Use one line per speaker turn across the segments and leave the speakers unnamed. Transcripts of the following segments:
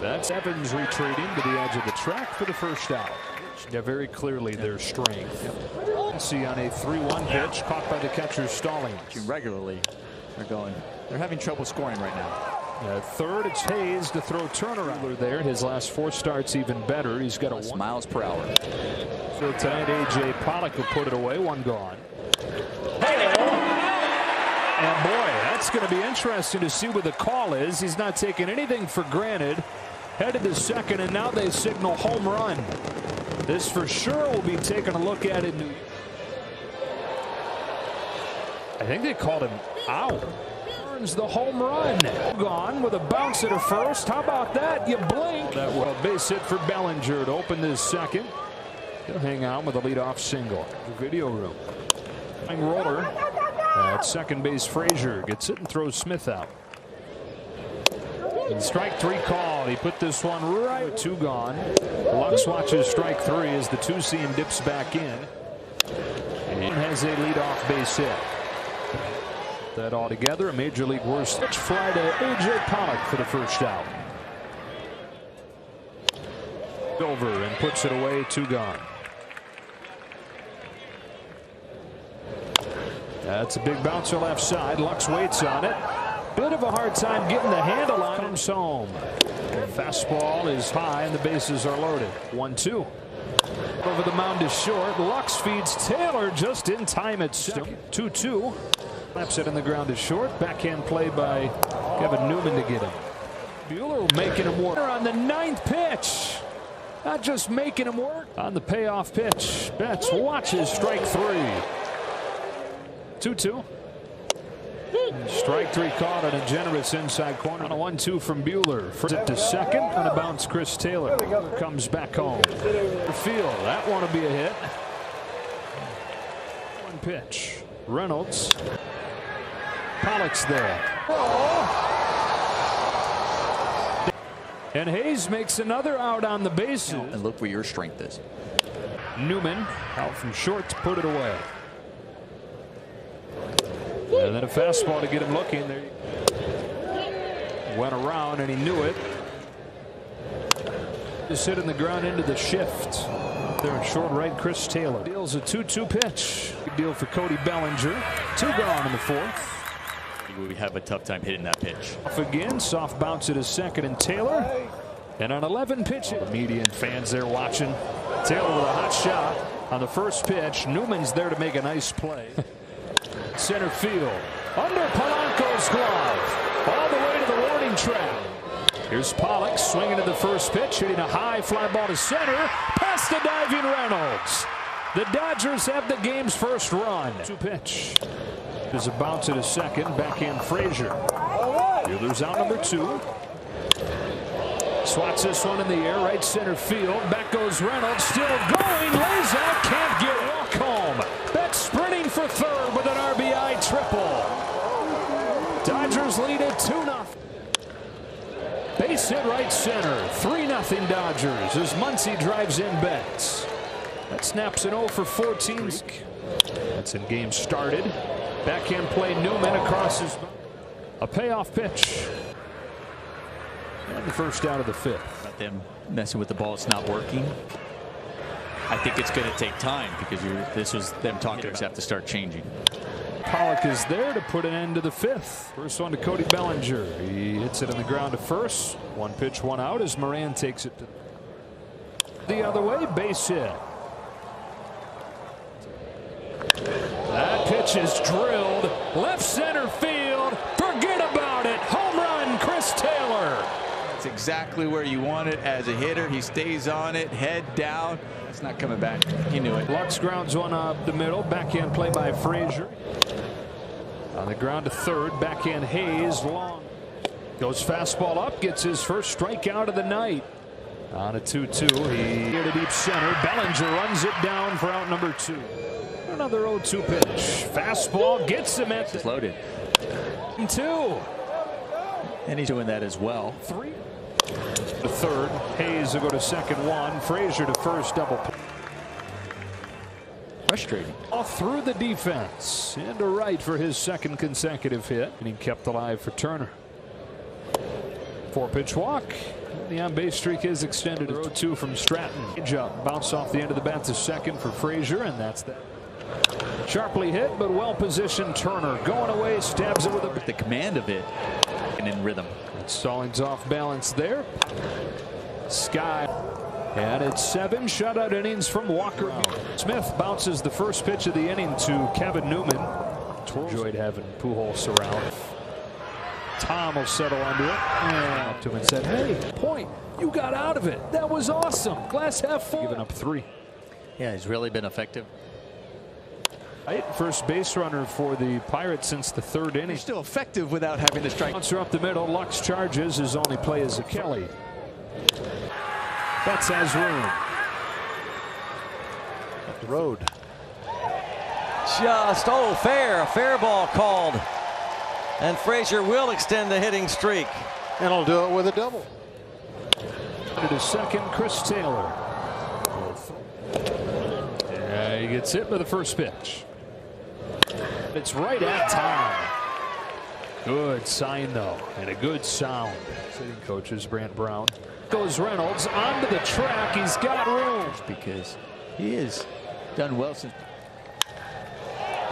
That's Evans retreating to the edge of the track for the first out. Yeah, very clearly their strength. See on a 3-1 pitch, caught by the catcher Stallings.
Regularly, they're having trouble scoring right now.
Third, it's Hayes to throw turnaround there. His last 4 starts even better. He's got a 1
miles per hour.
So tonight, A.J. Pollock will put it away. 1 gone. And boy, that's going to be interesting to see what the call is. He's not taking anything for granted. Headed to second, and now they signal home run. This for sure will be taking a look at it. I think they called him out. Turns the home run. Gone with a bounce at a first. How about that? You blink. That well, base hit for Bellinger to open this second. He'll hang on with a leadoff single. The video room. Roller. At second base, Frazier gets it and throws Smith out. And strike 3 call. He put this one right. 2 gone. Lux watches strike 3 as the 2-seam dips back in. And has a leadoff base hit. That all together, a major league worst pitch fly to A.J. Pollock for the first out. Over and puts it away. 2 gone. That's a big bouncer left side. Lux waits on it. Bit of a hard time getting the handle on. Comes home. Fastball is high and the bases are loaded. 1-2. Over the mound is short. Lux feeds Taylor just in time at second. 2-2. Slaps it in the ground is short. Backhand play by Kevin Newman to get him. Buehler making him work on the 9th pitch. Not just making him work on the payoff pitch. Betts watches strike 3. 2-2. Strike 3 caught on a generous inside corner. On a 1-2 from Buehler. First it to second on a bounce. Chris Taylor comes back home. Field. That one will be a hit. 1 pitch. Reynolds. Pollock's there. And Hayes makes another out on the bases.
And look where your strength is.
Newman out from short to put it away. And then a fastball to get him looking. There. Went around and he knew it. Just hitting the ground into the shift. There in short right, Chris Taylor. Deals a 2-2 pitch. Big deal for Cody Bellinger. 2 gone in the 4th.
We have a tough time hitting that pitch.
Off again, soft bounce at his second and Taylor. And on 11 pitches. The media and fans there watching. Taylor with a hot shot on the first pitch. Newman's there to make a nice play. Center field. Under Polanco's glove. All the way to the warning track. Here's Pollock swinging to the first pitch. Hitting a high fly ball to center. Past the diving Reynolds. The Dodgers have the game's first run. 2 pitch. There's a bounce at a second. Backhand Frazier. Buehler's out number 2. Swats this one in the air. Right center field. Back goes Reynolds. Still going. Lays out. Can't get it. Walk home. Betts sprinting for third with an RBI triple. Dodgers lead it 2-0. Base hit right center. 3-0 Dodgers as Muncy drives in Betts. That snaps an 0 for 14. That's in game started. Backhand play Newman across his. A payoff pitch. And the first out of the 5th.
About them messing with the ball, it's not working. I think it's going to take time because this was them talking about have to start changing.
Pollock is there to put an end to the 5th. First one to Cody Bellinger. He hits it on the ground to first. 1 pitch, 1 out as Moran takes it to the other way. Base hit. That pitch is drilled left center field. Forget about it. Home run, Chris Taylor.
That's exactly where you want it as a hitter. He stays on it, head down. It's not coming back. He knew it.
Lux grounds one up the middle. Backhand play by Frazier. On the ground to third. Backhand Hayes long. Goes fastball up. Gets his first strikeout of the night. On a 2-2. He here to deep center. Bellinger runs it down for out number 2. Another 0-2 pitch. Fastball gets him at
the loaded.
2.
And he's doing that as well.
3. The third. Hayes will go to second 1. Frazier to first double.
Frustrating.
All through the defense. Into right for his second consecutive hit. And he kept alive for Turner. 4-pitch walk. The on-base streak is extended. 0-2 from Stratton. Jump, bounce off the end of the bat to second for Frazier, and that's that. Sharply hit, but well-positioned Turner going away, stabs it with
the command of it and in rhythm.
Stallings off balance there. Sky. And it's 7 shutout innings from Walker. Smith bounces the first pitch of the inning to Kevin Newman. Enjoyed having Pujols around. Tom will settle under it. And up to him and said, "Hey, Point, you got out of it. That was awesome. Glass half full." Giving up 3.
Yeah, he's really been effective.
First base runner for the Pirates since the 3rd inning.
He's still effective without having the strike.
Bouncer up the middle. Lux charges. His only play is a Kelly. Betts has room. Up the road.
Just fair. A fair ball called. And Frazier will extend the hitting streak.
And he'll do it with a double.
To second, Chris Taylor. Yeah, he gets hit by the first pitch. It's right at time. Good sign, though, and a good sound. Sitting coaches, Brant Brown. Goes Reynolds onto the track. He's got room.
Because he has done well since.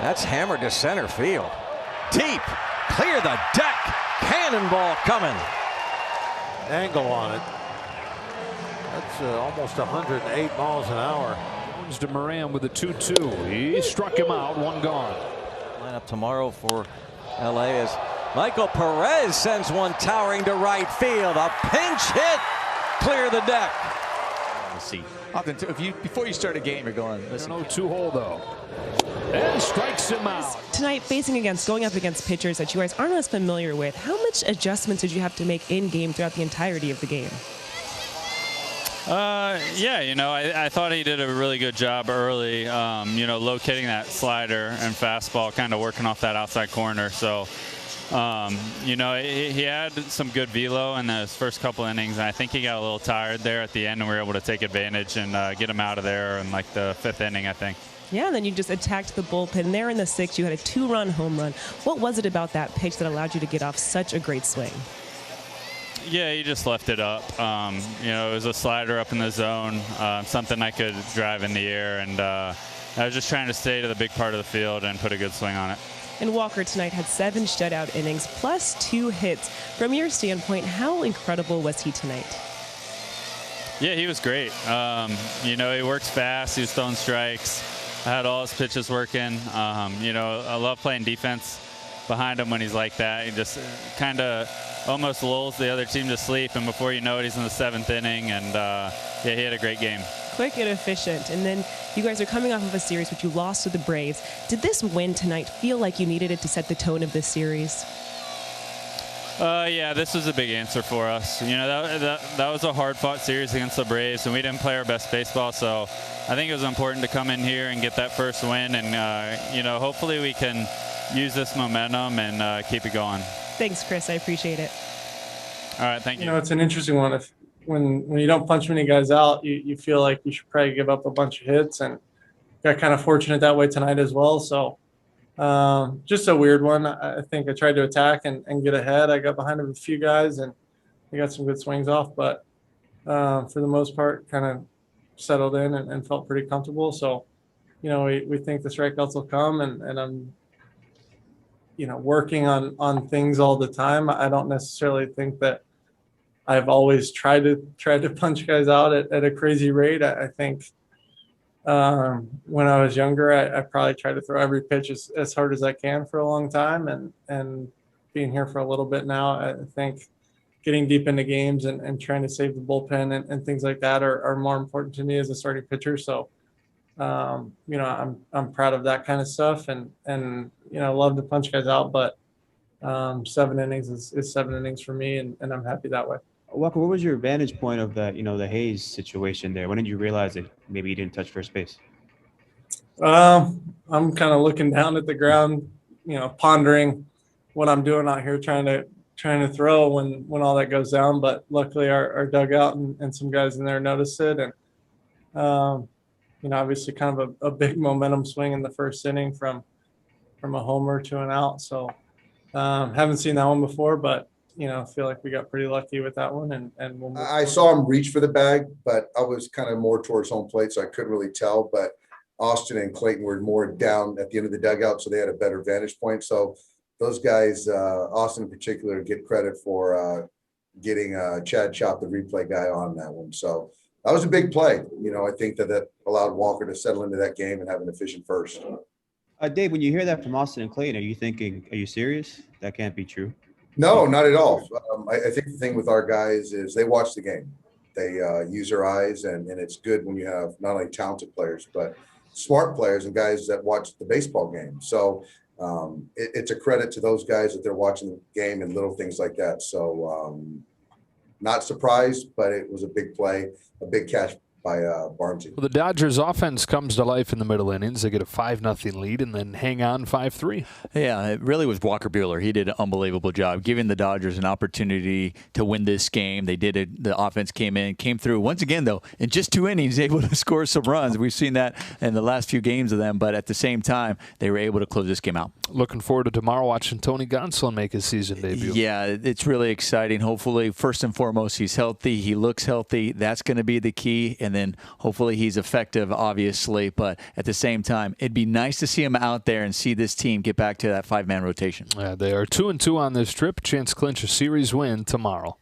That's hammered to center field. Deep. Clear the deck. Cannonball coming.
Angle on it. That's almost 108 miles an hour.
Jones to Moran with a 2-2. He struck him out. 1 gone.
Lineup tomorrow for LA as Michael Perez sends one towering to right field. A pinch hit. Clear the deck.
We'll see. Often, before you start a game, you're going, listen.
0-2 hole, though. And strikes him out.
Tonight, going up against pitchers that you guys aren't as familiar with, how much adjustments did you have to make in game throughout the entirety of the game?
Yeah, I thought he did a really good job early, locating that slider and fastball, kind of working off that outside corner. So, he had some good velo in those first couple innings, and I think he got a little tired there at the end, and we were able to take advantage and get him out of there in like the 5th inning, I think.
Yeah, and then you just attacked the bullpen. There in the 6th, you had a 2-run home run. What was it about that pitch that allowed you to get off such a great swing?
Yeah, he just left it up. It was a slider up in the zone, something I could drive in the air, and I was just trying to stay to the big part of the field and put a good swing on it.
And Walker tonight had 7 shutout innings plus 2 hits. From your standpoint, how incredible was he tonight?
Yeah, he was great. He works fast. He was throwing strikes. I had all his pitches working. I love playing defense behind him when he's like that. He just kind of almost lulls the other team to sleep, and before you know it, he's in the 7th inning, and yeah, he had a great game. Quick
and efficient, and then you guys are coming off of a series which you lost to the Braves. Did this win tonight feel like you needed it to set the tone of this series?
Yeah, this was a big answer for us. That was a hard-fought series against the Braves, and we didn't play our best baseball, so I think it was important to come in here and get that first win, and hopefully we can use this momentum and keep it going.
Thanks, Chris. I appreciate it.
All right, thank you.
It's an interesting one. When you don't punch many guys out, you feel like you should probably give up a bunch of hits, and got kind of fortunate that way tonight as well. So just a weird one. I think I tried to attack and get ahead. I got behind a few guys, and I got some good swings off, but for the most part, kind of settled in and felt pretty comfortable. So, we think the strikeouts will come, and I'm working on things all the time. I don't necessarily think that I've always tried to punch guys out at a crazy rate. I think when I was younger, I probably tried to throw every pitch as hard as I can for a long time, and being here for a little bit now, I think getting deep into games and trying to save the bullpen and things like that are more important to me as a starting pitcher. So I'm proud of that kind of stuff, and love to punch guys out, but 7 innings is 7 innings for me, and I'm happy that way.
Walker, what was your vantage point of that, the Hayes situation there? When did you realize that maybe you didn't touch first base?
I'm kind of looking down at the ground, pondering what I'm doing out here, trying to throw when all that goes down. But luckily our dugout and some guys in there noticed it, and obviously kind of a big momentum swing in the first inning from a homer to an out. So haven't seen that one before, but feel like we got pretty lucky with that one, and we'll move
I saw him reach for the bag, but I was kind of more towards home plate, so I couldn't really tell. But Austin and Clayton were more down at the end of the dugout, so they had a better vantage point. So those guys, Austin in particular, get credit for getting Chad Chop, the replay guy, on that one. So that was a big play. I think that allowed Walker to settle into that game and have an efficient first.
Dave, when you hear that from Austin and Clayton, are you thinking, are you serious? That can't be true.
No, not at all. I think the thing with our guys is they watch the game. They use their eyes, and it's good when you have not only talented players, but smart players and guys that watch the baseball game. So it's a credit to those guys that they're watching the game and little things like that. So not surprised, but it was a big play, a big catch by Barnesy.
Well, the Dodgers offense comes to life in the middle innings. They get a 5-0 lead and then hang on 5-3.
Yeah, it really was Walker Buehler. He did an unbelievable job giving the Dodgers an opportunity to win this game. They did it. The offense came through. Once again, though, in just 2 innings, able to score some runs. We've seen that in the last few games of them, but at the same time, they were able to close this game out.
Looking forward to tomorrow watching Tony Gonsolin make his season debut.
Yeah, it's really exciting. Hopefully, first and foremost, he's healthy. He looks healthy. That's going to be the key. And then hopefully he's effective, obviously. But at the same time, it'd be nice to see him out there and see this team get back to that 5-man rotation.
Yeah, they are 2-2 on this trip. Chance to clinch a series win tomorrow.